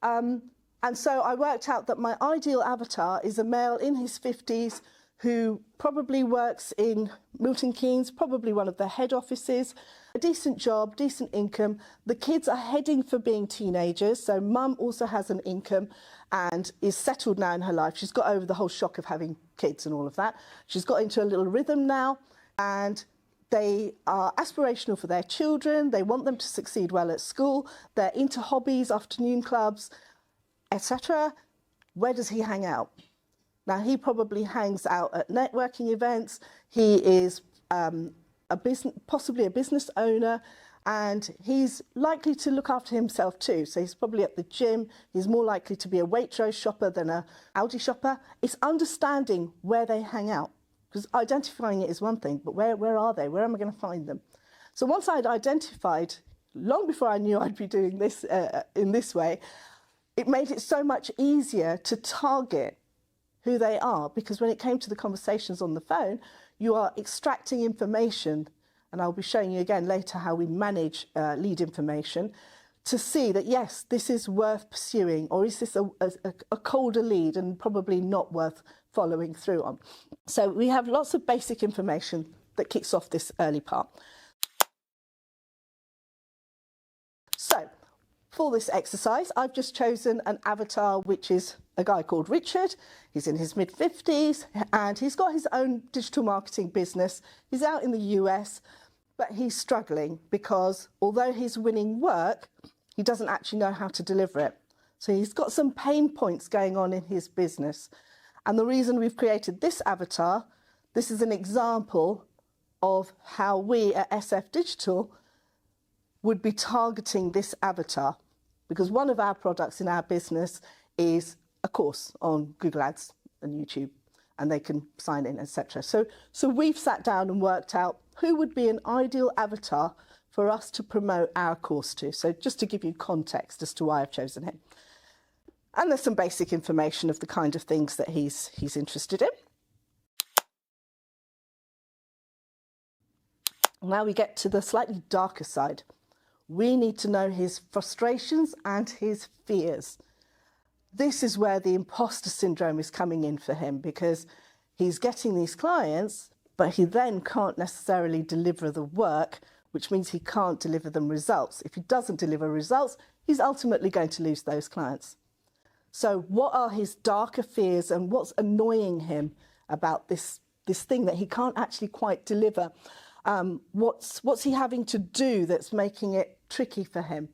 And so I worked out that my ideal avatar is a male in his 50s who probably works in Milton Keynes, probably one of the head offices, a decent job, decent income. The kids are heading for being teenagers, so mum also has an income and is settled now in her life. She's got over the whole shock of having kids and all of that. She's got into a little rhythm now, and they are aspirational for their children. They want them to succeed well at school. They're into hobbies, afternoon clubs, etc. Where does he hang out? Now, he probably hangs out at networking events. He is possibly a business owner, and he's likely to look after himself too. So he's probably at the gym. He's more likely to be a Waitrose shopper than a Aldi shopper. It's understanding where they hang out, because identifying it is one thing, but where are they? Where am I going to find them? So once I'd identified, long before I knew I'd be doing this in this way, it made it so much easier to target who they are, because when it came to the conversations on the phone, you are extracting information, and I'll be showing you again later how we manage lead information, to see that, yes, this is worth pursuing, or is this a colder lead and probably not worth following through on. So we have lots of basic information that kicks off this early part. So for this exercise, I've just chosen an avatar, which is a guy called Richard. He's in his mid-50s, and he's got his own digital marketing business. He's out in the US, but he's struggling because although he's winning work, he doesn't actually know how to deliver it. So he's got some pain points going on in his business. And the reason we've created this avatar, this is an example of how we at SF Digital would be targeting this avatar, because one of our products in our business is a course on Google Ads and YouTube, and they can sign in, etc. So we've sat down and worked out who would be an ideal avatar for us to promote our course to. So just to give you context as to why I've chosen him. And there's some basic information of the kind of things that he's interested in. Now we get to the slightly darker side. We need to know his frustrations and his fears. This is where the imposter syndrome is coming in for him, because he's getting these clients, but he then can't necessarily deliver the work, which means he can't deliver them results. If he doesn't deliver results, he's ultimately going to lose those clients. So what are his darker fears, and what's annoying him about this thing that he can't actually quite deliver? What's he having to do that's making it tricky for him?